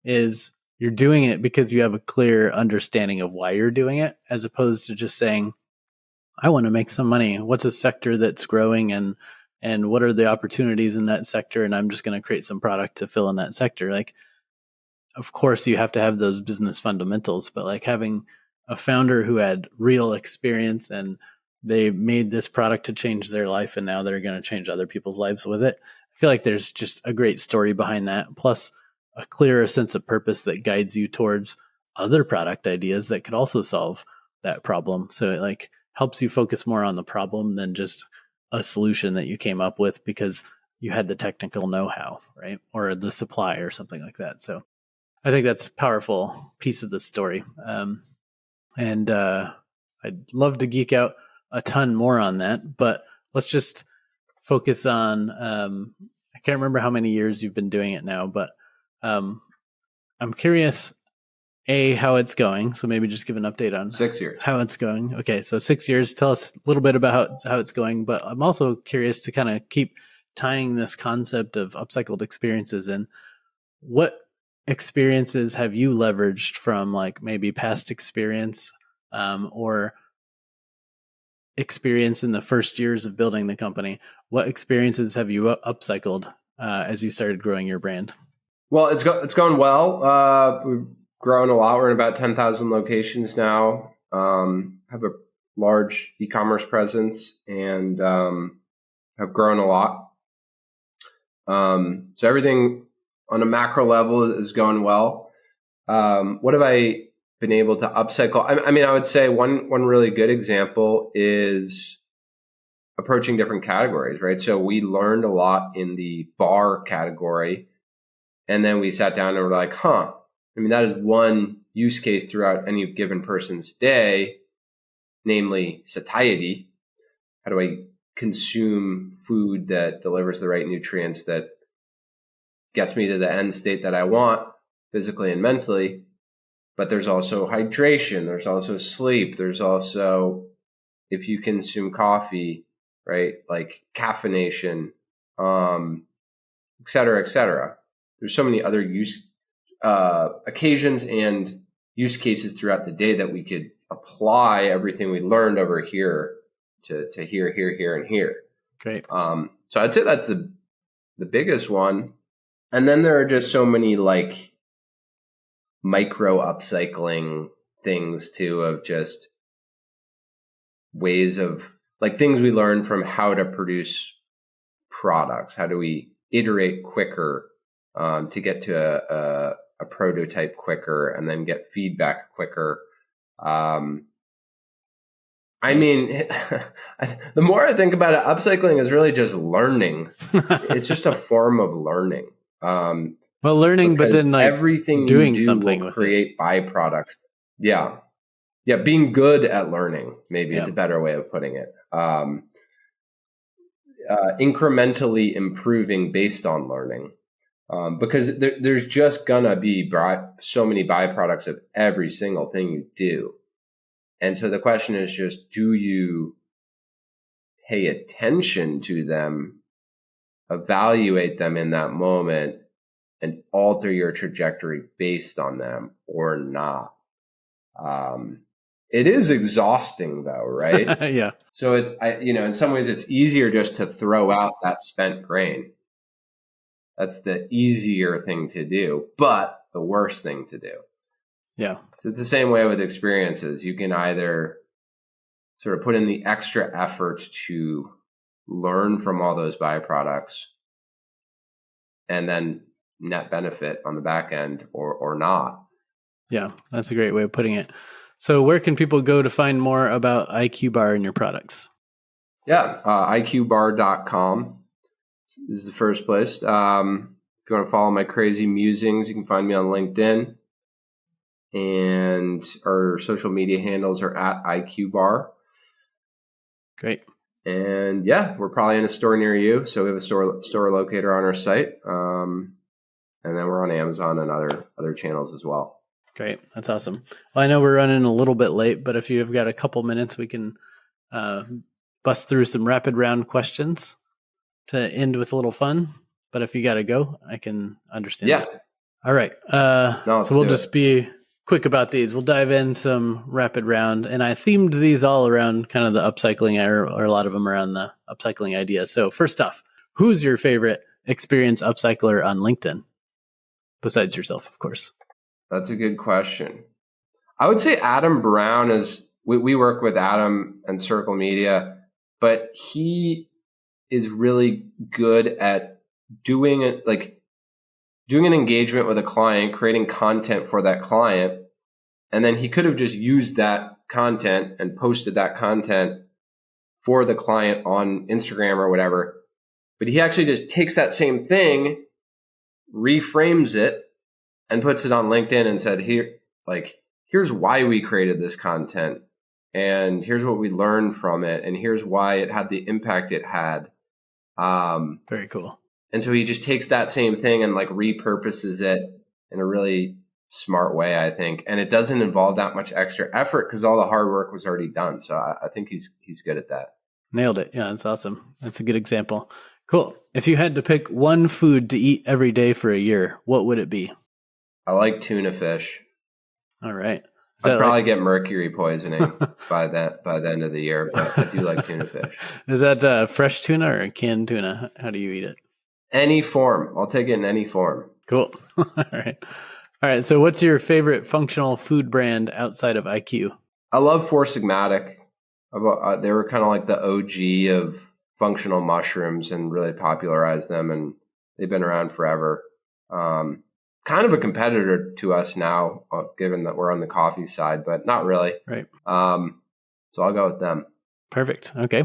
is you're doing it because you have a clear understanding of why you're doing it, as opposed to just saying, I want to make some money. What's a sector that's growing and what are the opportunities in that sector? And I'm just going to create some product to fill in that sector. Like, of course you have to have those business fundamentals, but like having a founder who had real experience and they made this product to change their life and now they're going to change other people's lives with it. I feel like there's just a great story behind that. Plus a clearer sense of purpose that guides you towards other product ideas that could also solve that problem. So it like helps you focus more on the problem than just a solution that you came up with because you had the technical know-how, right? Or the supply or something like that. So I think that's a powerful piece of the story. And I'd love to geek out a ton more on that, but let's just focus on, I can't remember how many years you've been doing it now, but I'm curious, how it's going. So maybe just give an update on 6 years. How it's going. Okay. So 6 years, tell us a little bit about how it's going, but I'm also curious to kind of keep tying this concept of upcycled experiences in. What experiences have you leveraged from like maybe past experience or experience in the first years of building the company? What experiences have you upcycled as you started growing your brand? Well, it's going well. We've grown a lot. We're in about 10,000 locations now. Have a large e-commerce presence and have grown a lot. So everything on a macro level is going well. What have I been able to upcycle? I mean, I would say one really good example is approaching different categories, right? So we learned a lot in the bar category, and then we sat down and were like, I mean, that is one use case throughout any given person's day, namely satiety. How do I consume food that delivers the right nutrients that gets me to the end state that I want physically and mentally? But there's also hydration. There's also sleep. There's also, if you consume coffee, right, like caffeination, et cetera, et cetera. There's so many other occasions and use cases throughout the day that we could apply everything we learned over here to here, and here. Great. So I'd say that's the biggest one. And then there are just so many like micro upcycling things too, of just ways of like things we learned from how to produce products. How do we iterate quicker to get to a prototype quicker and then get feedback quicker? I mean, the more I think about it, upcycling is really just learning. It's just a form of learning. Well, learning, but then like everything doing you do something will with create byproducts. Yeah. Being good at learning, maybe it's a better way of putting it. Incrementally improving based on learning. Because there's just gonna be so many byproducts of every single thing you do. And so the question is just, do you pay attention to them, evaluate them in that moment, and alter your trajectory based on them or not? It is exhausting though, right? Yeah. So it's, in some ways it's easier just to throw out that spent grain. That's the easier thing to do, but the worst thing to do. Yeah. So it's the same way with experiences. You can either sort of put in the extra effort to learn from all those byproducts and then net benefit on the back end or not. Yeah, that's a great way of putting it. So where can people go to find more about IQBAR and your products? Yeah, IQBAR.com is the first place. If you want to follow my crazy musings, you can find me on LinkedIn. And our social media handles are at IQBAR. Great. And yeah, we're probably in a store near you. So we have a store locator on our site. And then we're on Amazon and other channels as well. Great. That's awesome. Well, I know we're running a little bit late, but if you've got a couple minutes, we can bust through some rapid round questions to end with a little fun. But if you got to go, I can understand. Yeah. That. All right. So we'll just be quick about these. We'll dive in some rapid round. And I themed these all around kind of the upcycling, or a lot of them around the upcycling idea. So first off, who's your favorite experienced upcycler on LinkedIn? Besides yourself, of course. That's a good question. I would say Adam Brown is, we work with Adam and Circle Media, but he is really good at doing an engagement with a client, creating content for that client. And then he could have just used that content and posted that content for the client on Instagram or whatever. But he actually just takes that same thing, reframes it, and puts it on LinkedIn and said, here's why we created this content, and here's what we learned from it, and here's why it had the impact it had. Very cool. And so he just takes that same thing and repurposes it in a really smart way, I think. And it doesn't involve that much extra effort because all the hard work was already done. So I think he's good at that. Nailed it. Yeah, that's awesome. That's a good example. Cool. If you had to pick one food to eat every day for a year, what would it be? I like tuna fish. All right. I'd probably get mercury poisoning by the end of the year, but I do like tuna fish. Is that fresh tuna or canned tuna? How do you eat it? Any form. I'll take it in any form. Cool. All right. So what's your favorite functional food brand outside of IQ? I love Four Sigmatic. They were kind of like the OG of functional mushrooms and really popularized them, and they've been around forever. Kind of a competitor to us now, given that we're on the coffee side, but not really. Right. So I'll go with them. Perfect. Okay.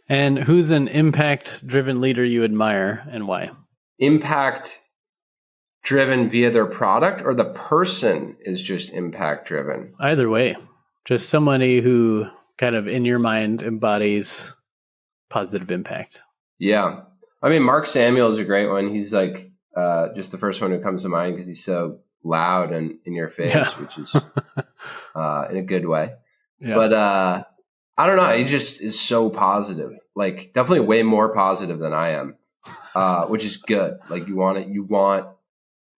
And who's an impact-driven leader you admire and why? Impact-driven via their product, or the person is just impact-driven? Either way. Just somebody who kind of in your mind embodies positive impact. Yeah. I mean, Mark Samuel is a great one. He's just the first one who comes to mind because he's so loud and in your face, which is in a good way. Yeah. But I don't know. He just is so positive, definitely way more positive than I am, which is good. You want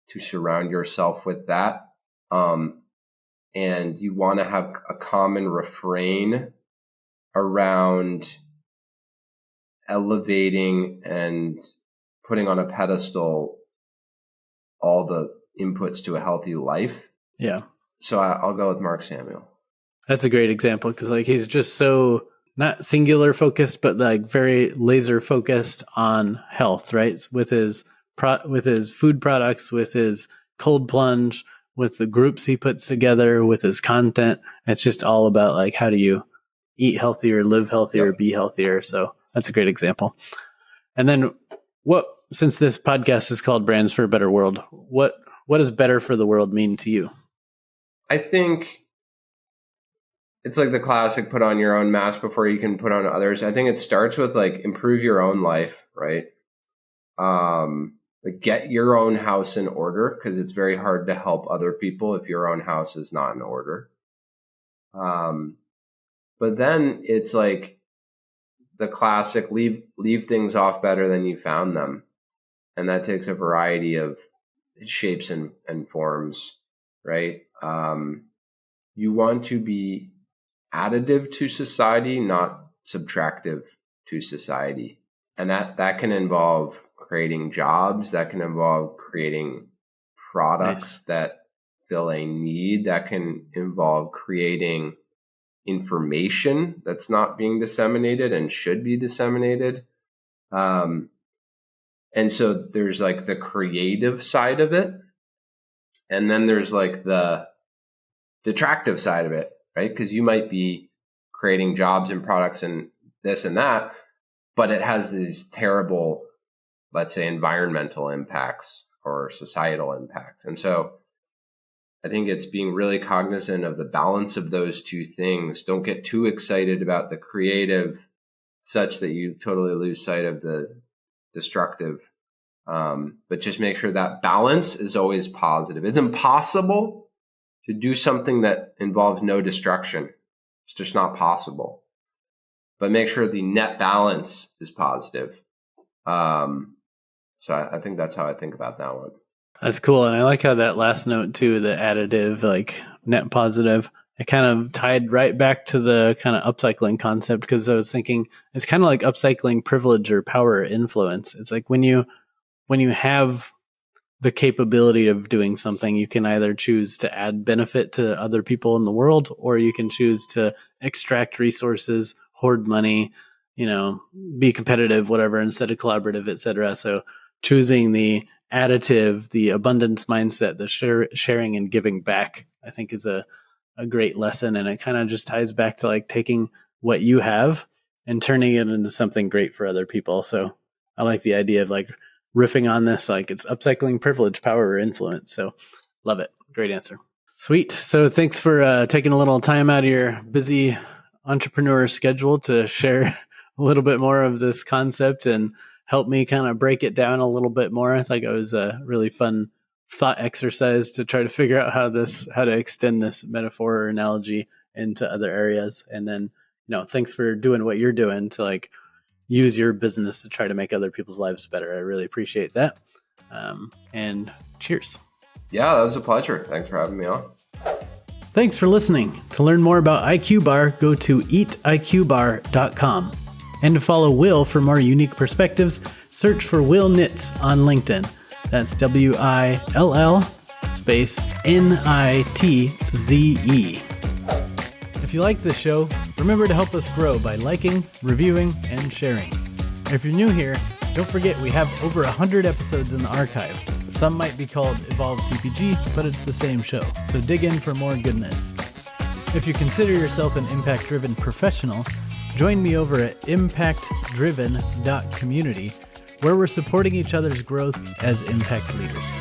to surround yourself with that. And you want to have a common refrain around elevating and putting on a pedestal all the inputs to a healthy life. Yeah. So I'll go with Mark Samuel. That's a great example because he's just so not singular focused, but very laser focused on health, right? With his food products, with his cold plunge, with the groups he puts together, with his content. It's just all about how do you eat healthier, live healthier, be healthier. So that's a great example. And then since this podcast is called Brands for a Better World, what does better for the world mean to you? I think it's the classic put on your own mask before you can put on others. I think it starts with improve your own life, right? Get your own house in order, because it's very hard to help other people if your own house is not in order. But then it's the classic leave things off better than you found them. And that takes a variety of shapes and forms, right? You want to be additive to society, not subtractive to society. And that can involve creating jobs, that can involve creating products that fill a need, that can involve creating information that's not being disseminated and should be disseminated. And so there's the creative side of it. And then there's the detractive side of it, right? Because you might be creating jobs and products and this and that, but it has these terrible, let's say, environmental impacts or societal impacts. And so I think it's being really cognizant of the balance of those two things. Don't get too excited about the creative such that you totally lose sight of the destructive. But just make sure that balance is always positive. It's impossible to do something that involves no destruction. It's just not possible. But make sure the net balance is positive. So I think that's how I think about that one. That's cool. And I like how that last note too, the additive, like net positive, it kind of tied right back to the kind of upcycling concept, because I was thinking it's kind of like upcycling privilege or power or influence. It's like when you have the capability of doing something, you can either choose to add benefit to other people in the world, or you can choose to extract resources, hoard money, be competitive, whatever, instead of collaborative, et cetera. So choosing the additive, the abundance mindset, the sharing and giving back, I think is a great lesson. And it kind of just ties back to like taking what you have and turning it into something great for other people. So I like the idea of like riffing on this, like it's upcycling privilege, power, or influence. So love it. Great answer. Sweet. So thanks for taking a little time out of your busy entrepreneur schedule to share a little bit more of this concept and help me kind of break it down a little bit more. I think it was a really fun thought exercise to try to figure out how to extend this metaphor or analogy into other areas. And then, thanks for doing what you're doing to like use your business to try to make other people's lives better. I really appreciate that. And cheers. Yeah, that was a pleasure. Thanks for having me on. Thanks for listening. To learn more about IQBAR, go to eatiqbar.com. And to follow Will for more unique perspectives, search for Will Nitze on LinkedIn. That's WILL space NITZE. If you like this show, remember to help us grow by liking, reviewing, and sharing. If you're new here, don't forget we have over 100 episodes in the archive. Some might be called Evolve CPG, but it's the same show, so dig in for more goodness. If you consider yourself an impact-driven professional, join me over at impactdriven.community, where we're supporting each other's growth as impact leaders.